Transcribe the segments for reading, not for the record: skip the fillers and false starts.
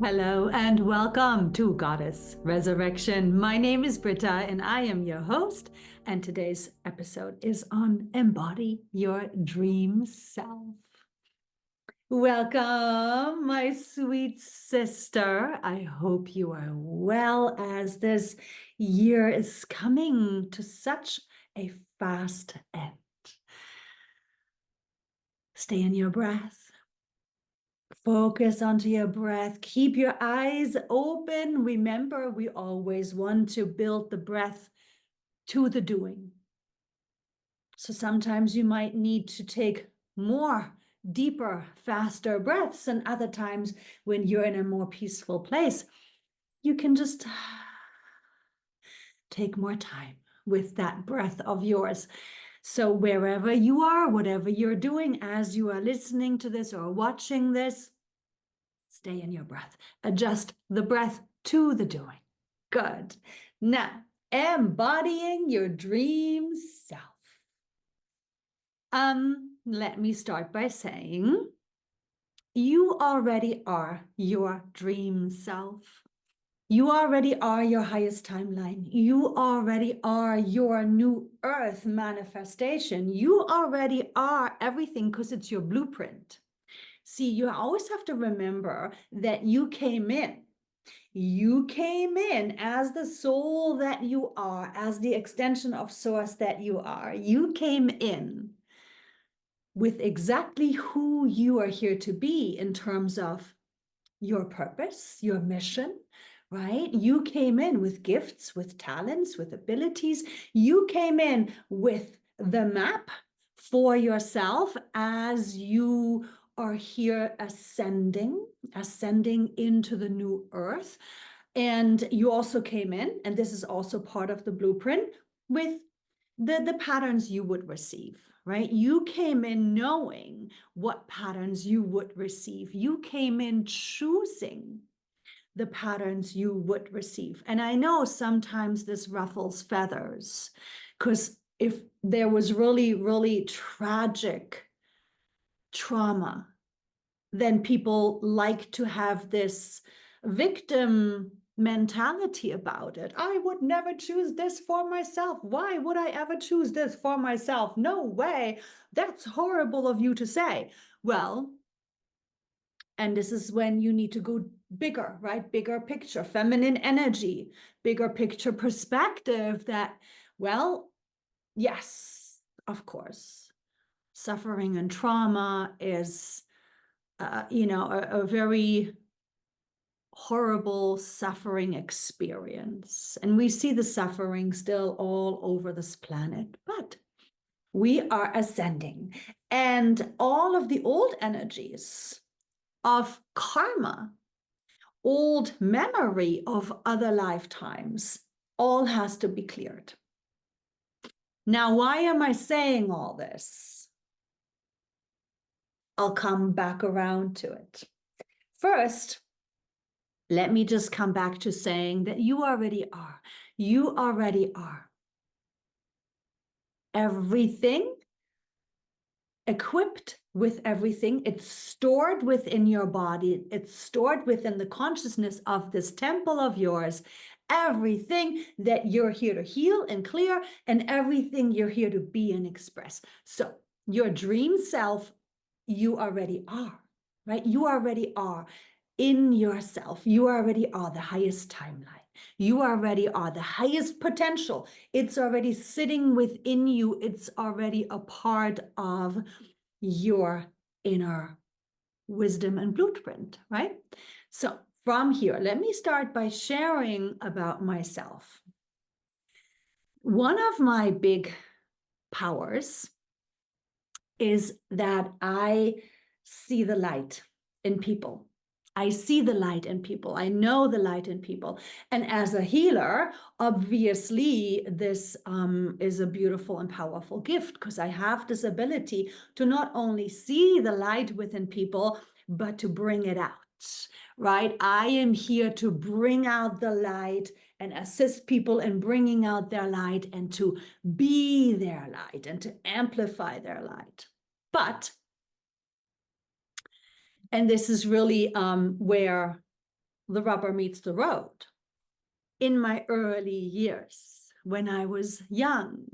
Hello and welcome to Goddess Resurrection. My name is Britta and I am your host. And today's episode is on Embody Your Dream Self. Welcome, my sweet sister. I hope you are well as this year is coming to such a fast end. Stay in your breath. Focus onto your breath. Keep your eyes open. Remember, we always want to build the breath to the doing. So sometimes you might need to take more, deeper, faster breaths, and other times when you're in a more peaceful place, you can just take more time with that breath of yours. So wherever you are, whatever you're doing as you are listening to this or watching this, stay in your breath. Adjust the breath to the doing. Good. Now, embodying your dream self. Let me start by saying you already are your dream self. You already are your highest timeline. You already are your new earth manifestation. You already are everything because it's your blueprint. See, you always have to remember that you came in. You came in as the soul that you are, as the extension of source that you are. You came in with exactly who you are here to be in terms of your purpose, your mission, right? You came in with gifts, with talents, with abilities. You came in with the map for yourself as you are here ascending into the new earth. And you also came in, and this is also part of the blueprint, with the patterns you would receive, right? You came in knowing what patterns you would receive. You came in choosing the patterns you would receive. And I know sometimes this ruffles feathers, because if there was really, really tragic trauma, then people like to have this victim mentality about it. I would never choose this for myself. Why would I ever choose this for myself? No way. That's horrible of you to say. Well, and this is when you need to go bigger, right? Bigger picture, feminine energy, bigger picture perspective that, well, yes, of course, suffering and trauma is, a very horrible suffering experience. And we see the suffering still all over this planet, but we are ascending. And all of the old energies of karma, old memory of other lifetimes, all has to be cleared. Now, why am I saying all this? I'll come back around to it. First, let me just come back to saying that you already are. You already are everything, equipped with everything. It's stored within your body. It's stored within the consciousness of this temple of yours. Everything that you're here to heal and clear, and everything you're here to be and express. So your dream self, you already are, right? You already are in yourself. You already are the highest timeline. You already are the highest potential. It's already sitting within you. It's already a part of your inner wisdom and blueprint, right? So from here, let me start by sharing about myself. One of my big powers is that I see the light in people. I see the light in people. I know the light in people. And as a healer, obviously, this is a beautiful and powerful gift, because I have this ability to not only see the light within people, but to bring it out, right? I am here to bring out the light and assist people in bringing out their light and to be their light and to amplify their light. But, and this is really where the rubber meets the road. In my early years, when I was young,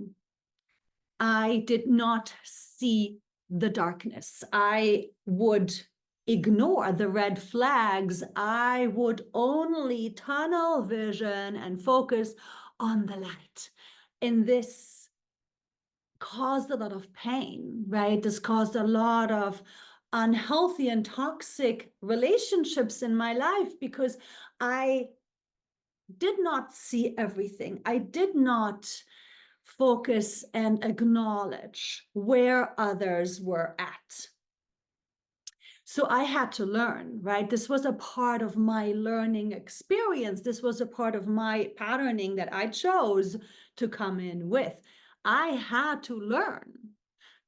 I did not see the darkness. I would ignore the red flags. I would only tunnel vision and focus on the light. And this caused a lot of pain, right? This caused a lot of unhealthy and toxic relationships in my life because I did not see everything. I did not focus and acknowledge where others were at. So I had to learn, right? This was a part of my learning experience. This was a part of my patterning that I chose to come in with. I had to learn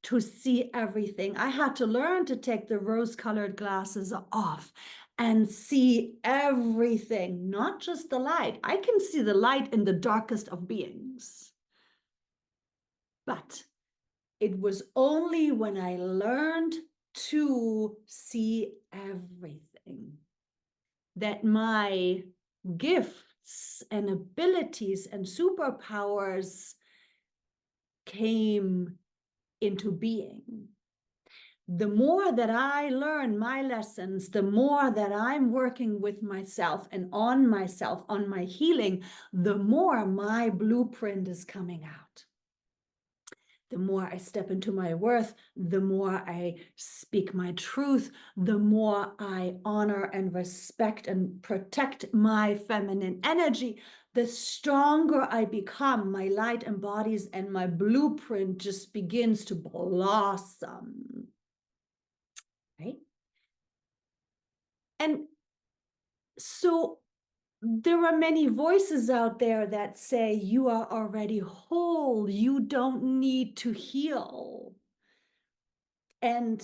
to see everything. I had to learn to take the rose-colored glasses off and see everything, not just the light. I can see the light in the darkest of beings. But it was only when I learned to see everything that my gifts and abilities and superpowers came into being. The more that I learn my lessons, the more that I'm working with myself and on myself, on my healing, the more my blueprint is coming out. The more I step into my worth, the more I speak my truth, the more I honor and respect and protect my feminine energy, the stronger I become. My light embodies and my blueprint just begins to blossom. Right? And so there are many voices out there that say you are already whole, you don't need to heal. And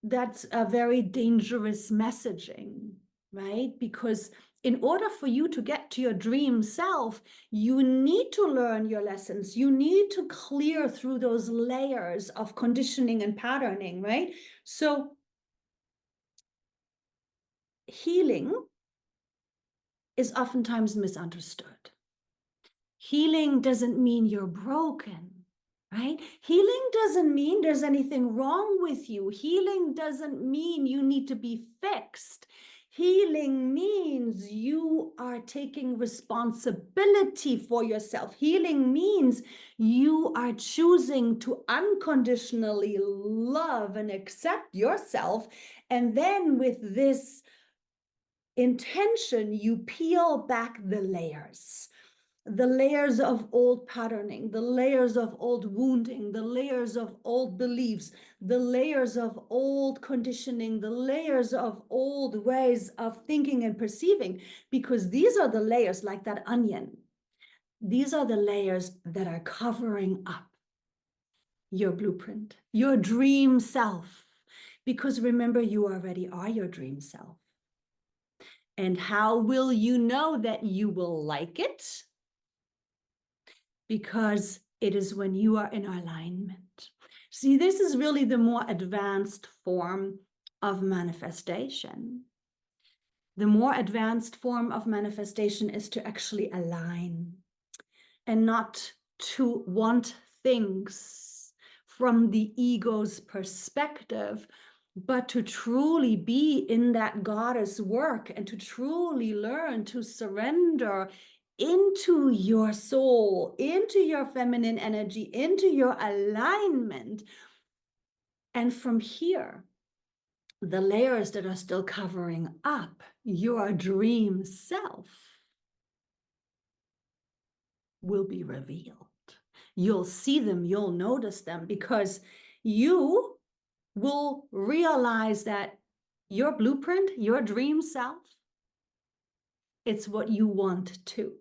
that's a very dangerous messaging, right? Because in order for you to get to your dream self, you need to learn your lessons. You need to clear through those layers of conditioning and patterning, right? So healing is oftentimes misunderstood. Healing doesn't mean you're broken, right? Healing doesn't mean there's anything wrong with you. Healing doesn't mean you need to be fixed. Healing means you are taking responsibility for yourself. Healing means you are choosing to unconditionally love and accept yourself. And then with this intention, you peel back the layers of old patterning, the layers of old wounding, the layers of old beliefs, the layers of old conditioning, the layers of old ways of thinking and perceiving, because these are the layers like that onion. These are the layers that are covering up your blueprint, your dream self, because remember, you already are your dream self. And how will you know that you will like it? Because it is when you are in alignment. See, this is really the more advanced form of manifestation. The more advanced form of manifestation is to actually align and not to want things from the ego's perspective, but to truly be in that goddess work and to truly learn to surrender into your soul, into your feminine energy, into your alignment. And from here, the layers that are still covering up your dream self will be revealed. You'll see them, you'll notice them, because you will realize that your blueprint, your dream self, it's what you want to.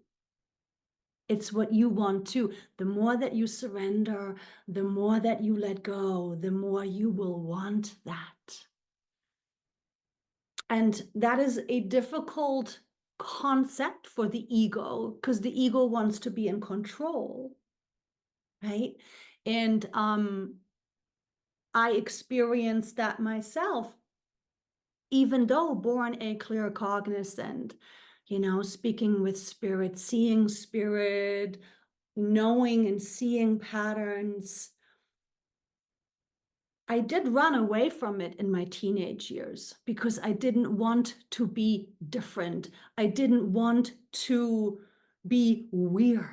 It's what you want to. The more that you surrender, the more that you let go, the more you will want that. And that is a difficult concept for the ego, because the ego wants to be in control, right? And I experienced that myself even though born a clear cognizant, speaking with spirit, seeing spirit, knowing and seeing patterns, I did run away from it in my teenage years because I didn't want to be different. I didn't want to be weird,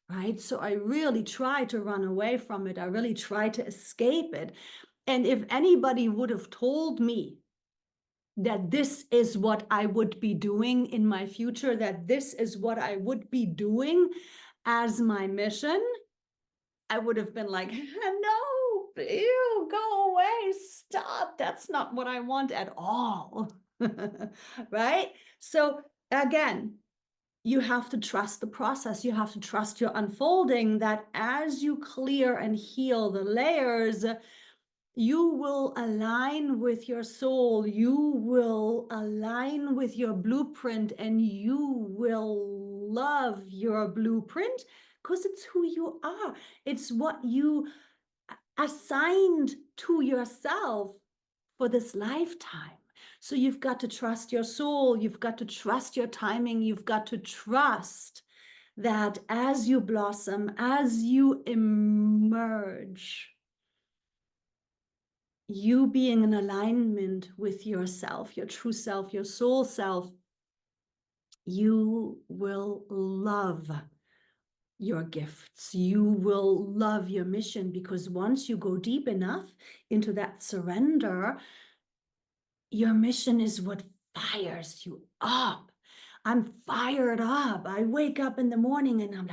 right? So I really tried to run away from it. I really tried to escape it. And if anybody would have told me that this is what I would be doing in my future, that this is what I would be doing as my mission, I would have been like, no, ew, go away, stop. That's not what I want at all. Right? So again, you have to trust the process. You have to trust your unfolding, that as you clear and heal the layers, you will align with your soul. You will align with your blueprint, and you will love your blueprint because it's who you are. It's what you assigned to yourself for this lifetime. So you've got to trust your soul. You've got to trust your timing. You've got to trust that as you blossom, as you emerge, you being in alignment with yourself, your true self, your soul self, you will love your gifts. You will love your mission, because once you go deep enough into that surrender, your mission is what fires you up. I'm fired up. I wake up in the morning and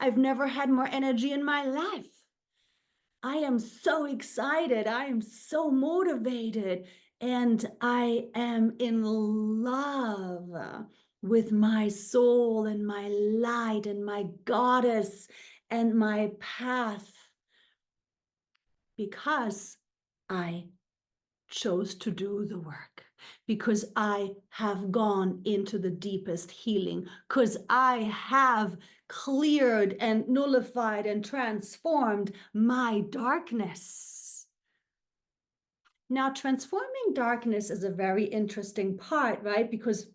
I've never had more energy in my life. I am so excited. I am so motivated. And I am in love with my soul and my light and my goddess and my path, because I chose to do the work, because I have gone into the deepest healing, because I have cleared and nullified and transformed my darkness. Now, transforming darkness is a very interesting part, right? Because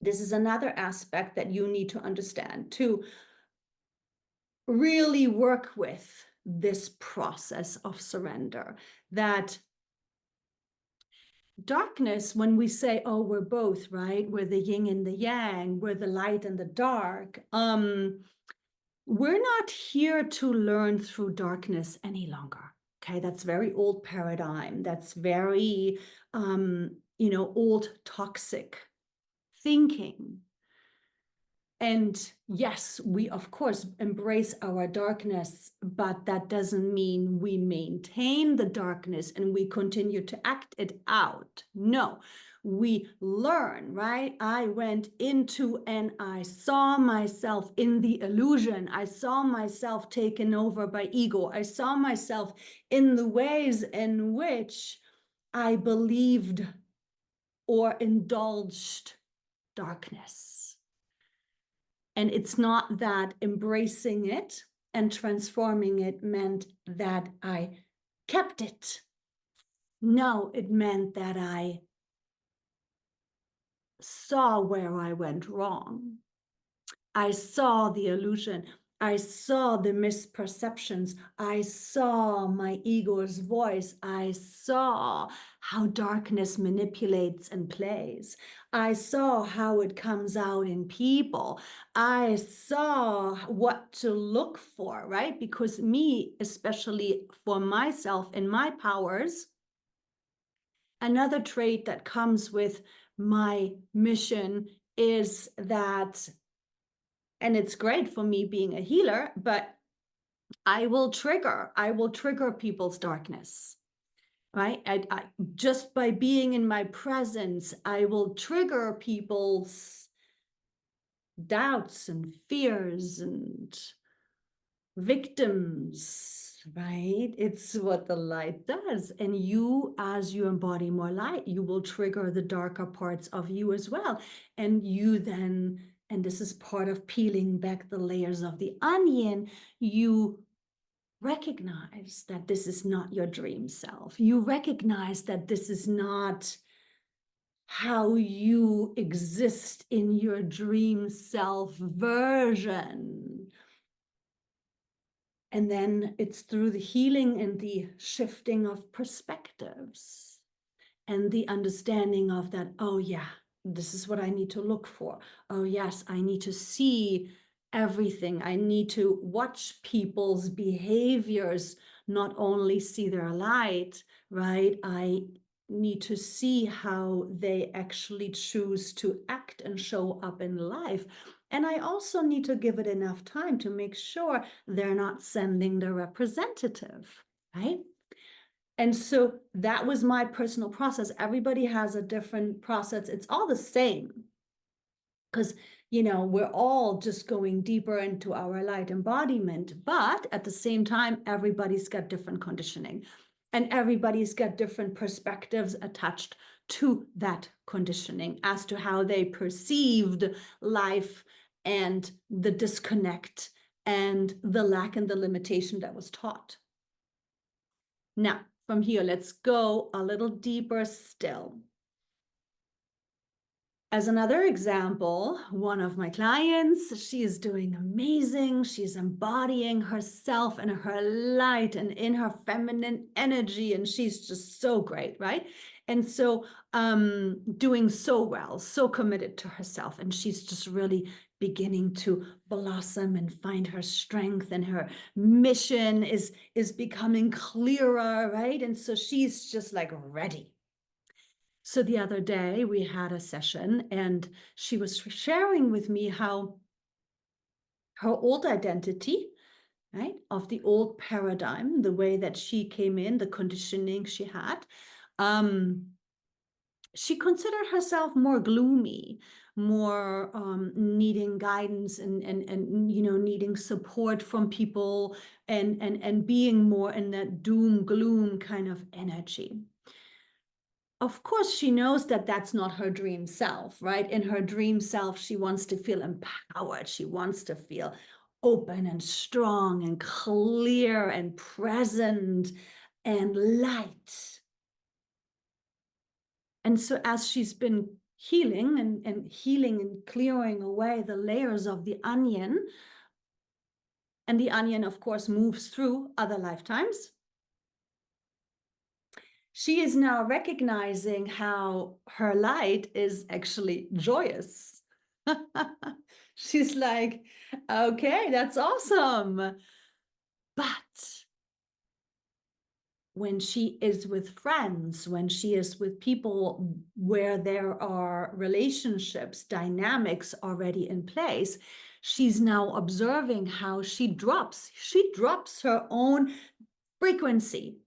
this is another aspect that you need to understand to really work with this process of surrender. That darkness, when we say, oh, we're both, right? We're the yin and the yang, we're the light and the dark. We're not here to learn through darkness any longer. Okay, that's very old paradigm. That's very, old toxic thinking. And yes, we of course embrace our darkness, but that doesn't mean we maintain the darkness and we continue to act it out. No, we learn, right? I went into and I saw myself in the illusion. I saw myself taken over by ego. I saw myself in the ways in which I believed or indulged darkness. And it's not that embracing it and transforming it meant that I kept it. No, it meant that I saw where I went wrong. I saw the illusion. I saw the misperceptions. I saw my ego's voice. I saw how darkness manipulates and plays. I saw how it comes out in people. I saw what to look for, right? Because me, especially for myself and my powers, another trait that comes with my mission is that, and it's great for me being a healer, but I will trigger people's darkness, right? I just by being in my presence, I will trigger people's doubts and fears and victims, right? It's what the light does. And you, as you embody more light, you will trigger the darker parts of you as well. And you then, and this is part of peeling back the layers of the onion, you recognize that this is not your dream self. You recognize that this is not how you exist in your dream self version. And then it's through the healing and the shifting of perspectives and the understanding of that, oh yeah, this is what I need to look for. Oh yes, I need to see everything. I need to watch people's behaviors, not only see their light, right? I need to see how they actually choose to act and show up in life. And I also need to give it enough time to make sure they're not sending the representative, right? And so that was my personal process. Everybody has a different process. It's all the same because, you know, we're all just going deeper into our light embodiment. But at the same time, everybody's got different conditioning and everybody's got different perspectives attached to that conditioning as to how they perceived life and the disconnect and the lack and the limitation that was taught. Now, from here, let's go a little deeper still. As another example, one of my clients, she is doing amazing. She's embodying herself and her light and in her feminine energy, and she's just so great, right? And so doing so well, so committed to herself, and she's just really beginning to blossom and find her strength, and her mission is becoming clearer, right? And so she's just like ready. So the other day we had a session and she was sharing with me how her old identity, right, of the old paradigm, the way that she came in, the conditioning she had, she considered herself more gloomy, more needing guidance and you know, needing support from people and being more in that doom gloom kind of energy. Of course, she knows that that's not her dream self, right? In her dream self, she wants to feel empowered. She wants to feel open and strong and clear and present and light. And so as she's been healing and healing and clearing away the layers of the onion, and the onion, of course, moves through other lifetimes, she is now recognizing how her light is actually joyous. She's like, okay, that's awesome. But when she is with friends, when she is with people where there are relationships, dynamics already in place, she's now observing how she drops her own frequency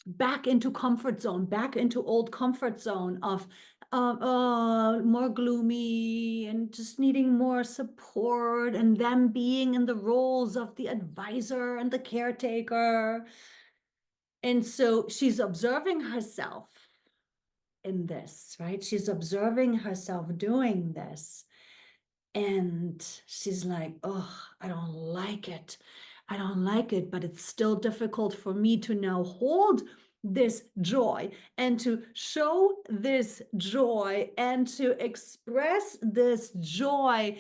back into comfort zone, back into old comfort zone of more gloomy and just needing more support, and them being in the roles of the advisor and the caretaker. And so she's observing herself in this, right? She's observing herself doing this. And she's like, oh, I don't like it. I don't like it, but it's still difficult for me to now hold this joy and to show this joy and to express this joy,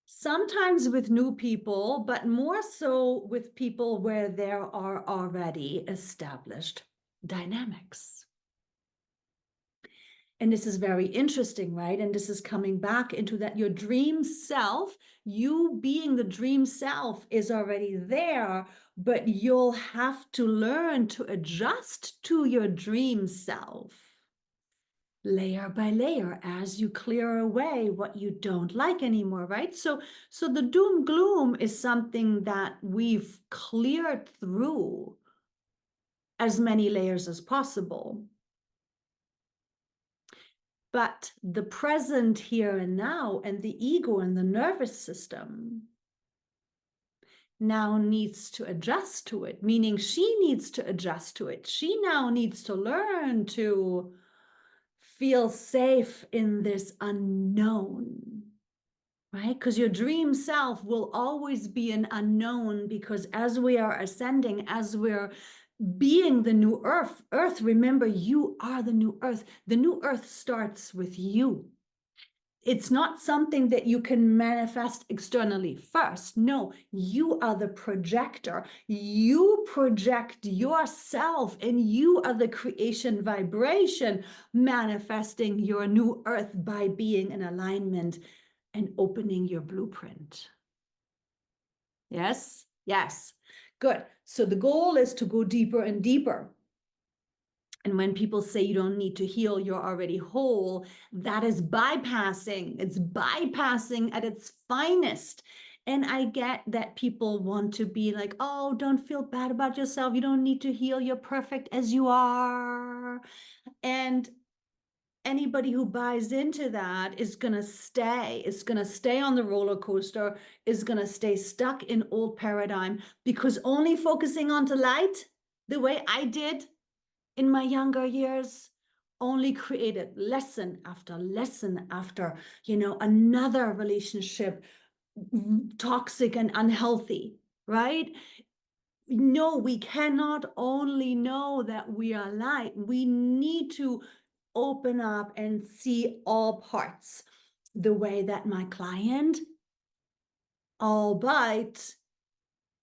sometimes with new people, but more so with people where there are already established dynamics. And this is very interesting, right? And this is coming back into that your dream self, you being the dream self, is already there, but you'll have to learn to adjust to your dream self layer by layer as you clear away what you don't like anymore, right? So the doom gloom is something that we've cleared through as many layers as possible. But the present here and now and the ego and the nervous system now needs to adjust to it, meaning she needs to adjust to it. She now needs to learn to feel safe in this unknown, right? Because your dream self will always be an unknown, because as we are ascending, as we're being the new earth. Remember, you are the new earth. The new earth starts with you. It's not something that you can manifest externally first. No, you are the projector. You project yourself, and you are the creation vibration manifesting your new earth by being in alignment and opening your blueprint. Yes? Yes. Good. So the goal is to go deeper and deeper. And when people say you don't need to heal, you're already whole, that is bypassing. It's bypassing at its finest. And I get that people want to be like, oh, don't feel bad about yourself. You don't need to heal. You're perfect as you are. And anybody who buys into that is going to stay on the roller coaster, is going to stay stuck in old paradigm, because only focusing on the light the way I did in my younger years only created lesson after lesson after, another relationship, toxic and unhealthy, right? No, we cannot only know that we are light. We need to open up and see all parts. The way that my client, albeit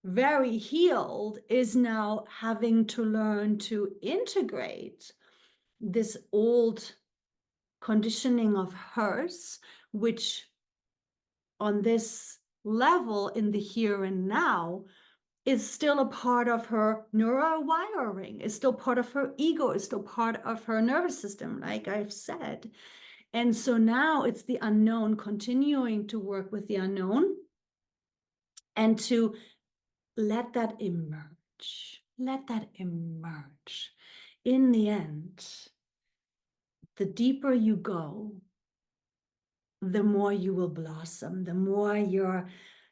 very healed, is now having to learn to integrate this old conditioning of hers, which on this level in the here and now is still a part of her neural wiring, is still part of her ego, is still part of her nervous system, like I've said. And so now it's the unknown, continuing to work with the unknown and to let that emerge. Let that emerge. In the end, the deeper you go, the more you will blossom, the more your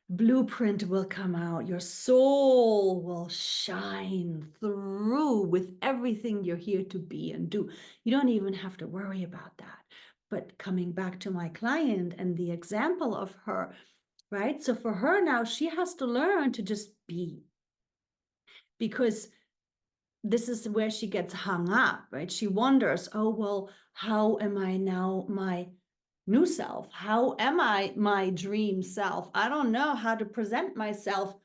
blueprint will come out, your soul will shine through with everything you're here to be and do. You don't even have to worry about that. But coming back to my client and the example of her, right? So for her now, she has to learn to just be, because this is where she gets hung up, right? She wonders, oh, well, how am I now my new self? How am I my dream self? I don't know how to present myself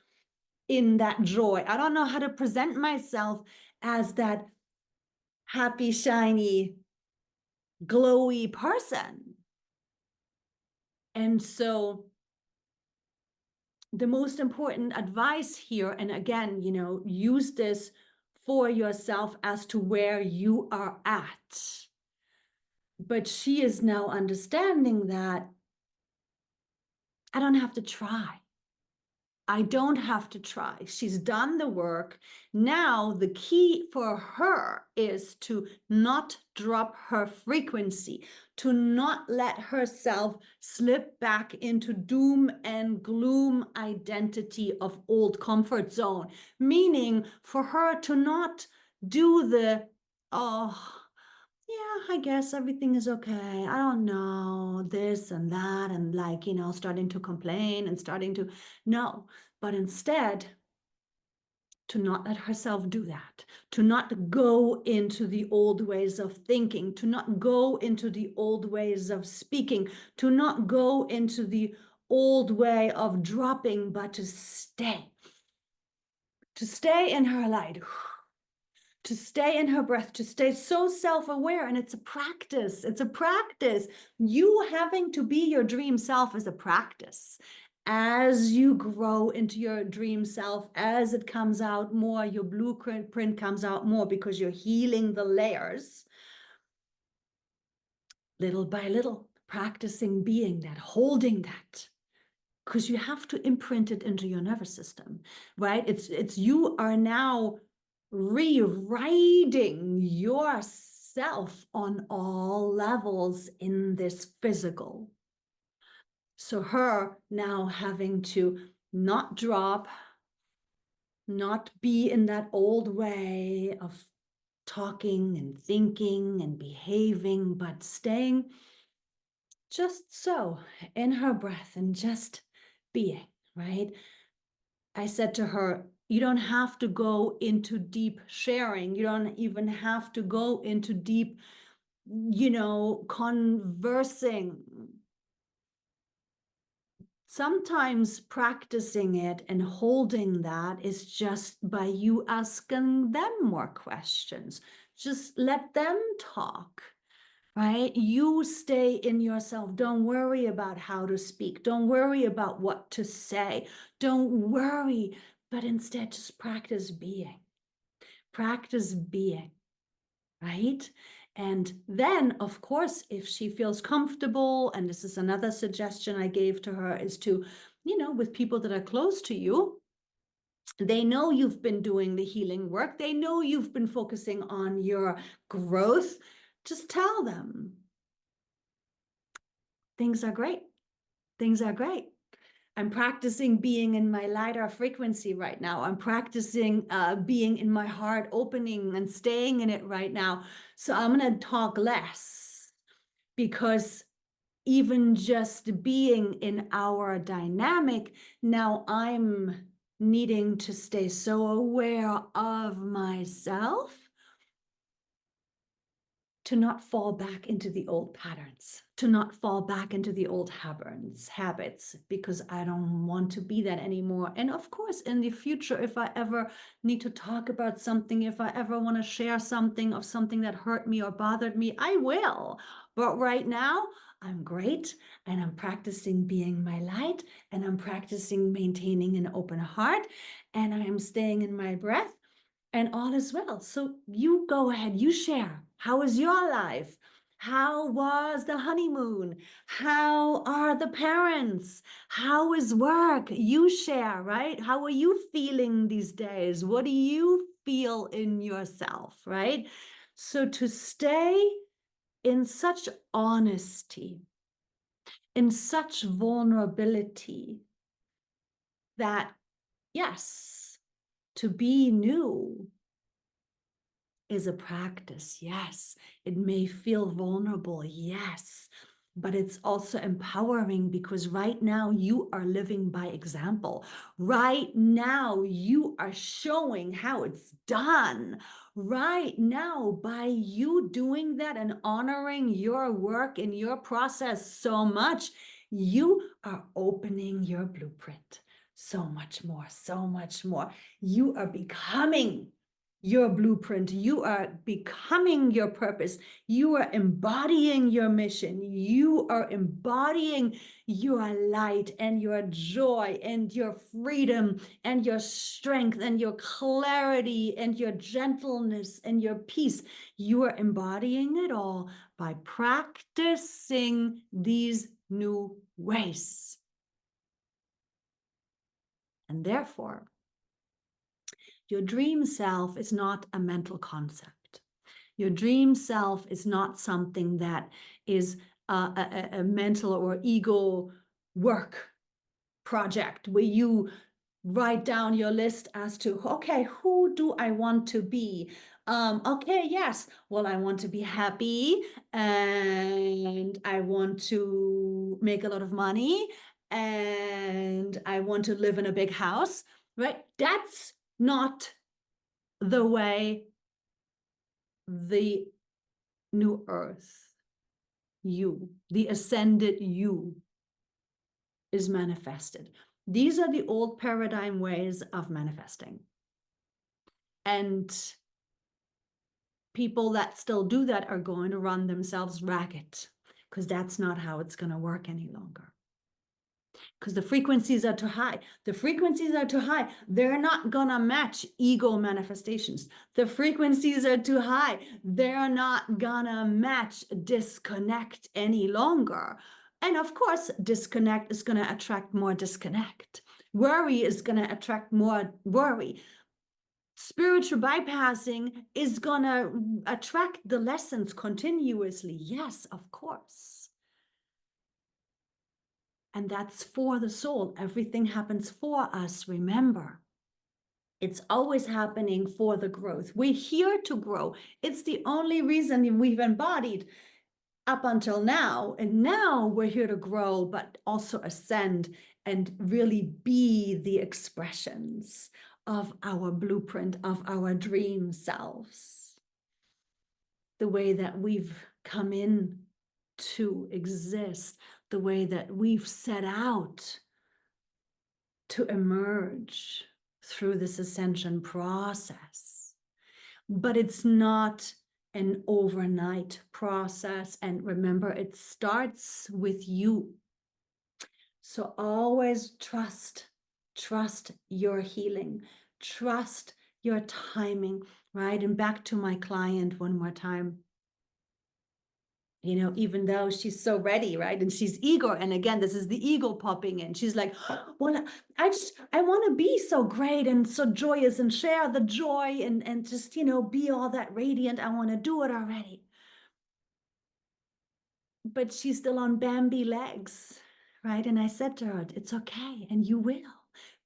in that joy. I don't know how to present myself as that happy, shiny, glowy person. And so the most important advice here, and again, use this for yourself as to where you are at. But she is now understanding that I don't have to try. I don't have to try. She's done the work. Now, the key for her is to not drop her frequency, to not let herself slip back into doom and gloom identity of old comfort zone, meaning for her to not do the, oh, yeah, I guess everything is okay. I don't know, this and that, and starting to complain and starting to, no, but instead to not let herself do that, to not go into the old ways of thinking, to not go into the old ways of speaking, to not go into the old way of dropping, but to stay in her light, to stay in her breath, to stay so self-aware. And it's a practice. It's a practice. You having to be your dream self is a practice. As you grow into your dream self, as it comes out more, your blueprint comes out more, because you're healing the layers little by little, practicing being that, holding that, because you have to imprint it into your nervous system, right? It's you are now rewriting yourself on all levels in this physical. So her now having to not drop, not be in that old way of talking and thinking and behaving, but staying just so in her breath and just being, right? I said to her, You don't have to go into deep sharing. You don't even have to go into deep, conversing. Sometimes practicing it and holding that is just by you asking them more questions. Just let them talk, right? You stay in yourself. Don't worry about how to speak. Don't worry about what to say. Don't worry, but instead just practice being. Practice being, right? And then, of course, if she feels comfortable, and this is another suggestion I gave to her, is to, with people that are close to you, they know you've been doing the healing work. They know you've been focusing on your growth. Just tell them things are great. Things are great. I'm practicing being in my lighter frequency right now. I'm practicing being in my heart, opening and staying in it right now. So I'm going to talk less, because even just being in our dynamic, now I'm needing to stay so aware of myself to not fall back into the old patterns, to not fall back into the old habits, because I don't want to be that anymore. And of course, in the future, if I ever need to talk about something, if I ever want to share something of something that hurt me or bothered me, I will. But right now, I'm great, and I'm practicing being my light, and I'm practicing maintaining an open heart, and I'm staying in my breath, and all is well. So you go ahead, you share. How is your life? How was the honeymoon? How are the parents? How is work? You share, right? How are you feeling these days? What do you feel in yourself, right? So to stay in such honesty, in such vulnerability, that yes, to be new is a practice. Yes, it may feel vulnerable. Yes, but it's also empowering, because right now you are living by example. Right now you are showing how it's done. Right now, by you doing that and honoring your work and your process so much, you are opening your blueprint so much more, so much more. You are becoming your blueprint. You are becoming your purpose. You are embodying your mission. You are embodying your light and your joy and your freedom and your strength and your clarity and your gentleness and your peace. You are embodying it all by practicing these new ways. And therefore, your dream self is not a mental concept. Your dream self is not something that is a mental or ego work project where you write down your list as to, okay, who do I want to be? Okay, yes, well, I want to be happy, and I want to make a lot of money, and I want to live in a big house, right? That's not the way the new earth, you, the ascended you, is manifested. These are the old paradigm ways of manifesting. And people that still do that are going to run themselves ragged, because that's not how it's going to work any longer. Because the frequencies are too high. The frequencies are too high. They're not going to match ego manifestations. The frequencies are too high. They're not going to match disconnect any longer. And of course, disconnect is going to attract more disconnect. Worry is going to attract more worry. Spiritual bypassing is going to attract the lessons continuously. Yes, of course. And that's for the soul. Everything happens for us, remember. It's always happening for the growth. We're here to grow. It's the only reason we've embodied up until now. And now we're here to grow, but also ascend and really be the expressions of our blueprint, of our dream selves, the way that we've come in to exist, the way that we've set out to emerge through this ascension process. But it's not an overnight process. And remember, it starts with you. So always trust your healing, trust your timing, right? And back to my client one more time. You know, even though she's so ready, right? And she's eager. And again, this is the ego popping in. She's like, well, I want to be so great and so joyous and share the joy and just, you know, be all that radiant. I want to do it already. But she's still on Bambi legs, right? And I said to her, it's okay. And you will,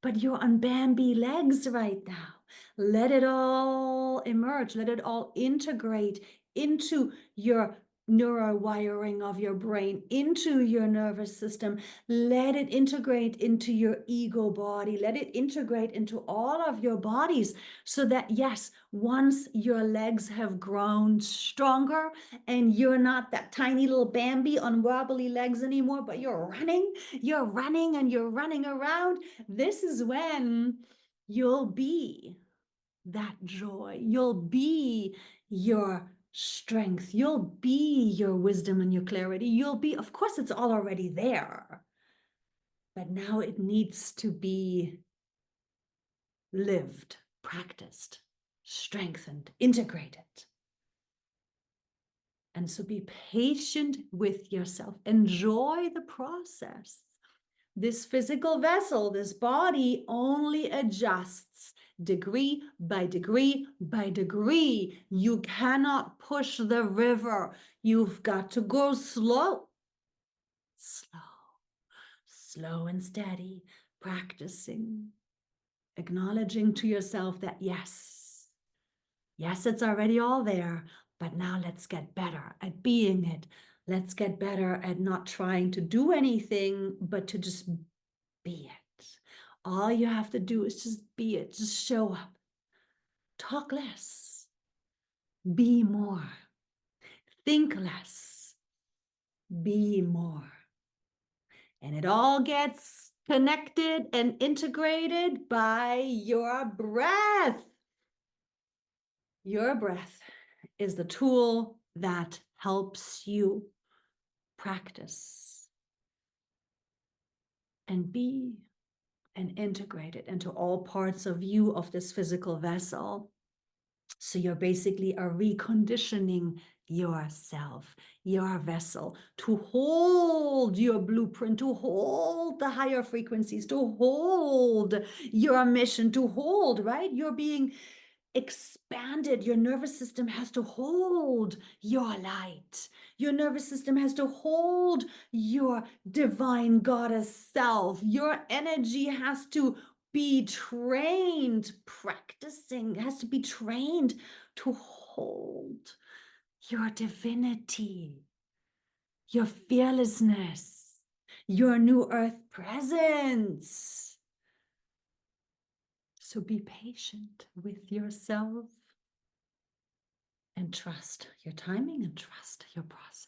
but you're on Bambi legs right now. Let it all emerge. Let it all integrate into your neurowiring of your brain, into your nervous system. Let it integrate into your ego body. Let it integrate into all of your bodies so that, yes, once your legs have grown stronger and you're not that tiny little Bambi on wobbly legs anymore, but you're running and you're running around, this is when you'll be that joy. You'll be your strength. You'll be your wisdom and your clarity. You'll be, of course, it's all already there, but now it needs to be lived, practiced, strengthened, integrated. And so be patient with yourself. Enjoy the process. This physical vessel, this body, only adjusts degree by degree by degree. You cannot push the river. You've got to go slow, slow and steady, practicing, acknowledging to yourself that yes, it's already all there, but now let's get better at being it. Let's get better at not trying to do anything, but to just be it. All you have to do is just be it. Just show up. Talk less. Be more. Think less. Be more. And it all gets connected and integrated by your breath. Your breath is the tool that helps you practice and be and integrate it into all parts of you, of this physical vessel. So you're basically reconditioning yourself, your vessel, to hold your blueprint, to hold the higher frequencies, to hold your mission, to hold, right? You're being expanded. Your nervous system has to hold your light. Your nervous system has to hold your divine goddess self. Your energy has to be trained, practicing, has to be trained to hold your divinity, your fearlessness, your new earth presence. So be patient with yourself and trust your timing and trust your process.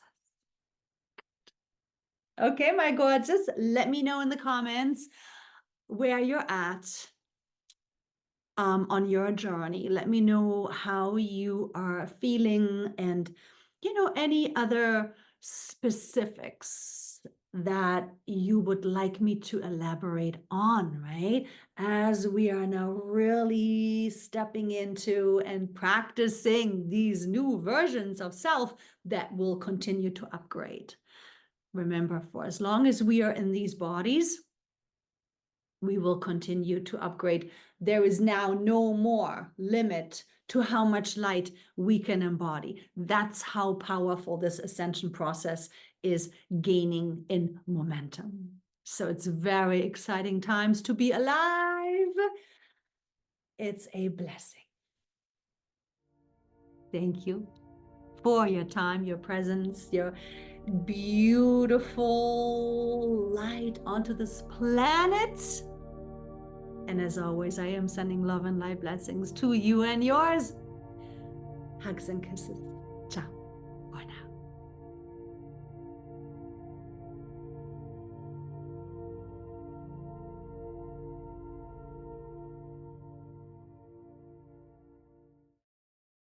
Okay, my gorgeous, let me know in the comments where you're at on your journey. Let me know how you are feeling and, you know, any other specifics that you would like me to elaborate on, right? As we are now really stepping into and practicing these new versions of self that will continue to upgrade. Remember, for as long as we are in these bodies, we will continue to upgrade. There is now no more limit to how much light we can embody. That's how powerful this ascension process is gaining in momentum. So it's very exciting times to be alive. It's a blessing. Thank you for your time, your presence, your beautiful light onto this planet. And as always, I am sending love and light blessings to you and yours. Hugs and kisses.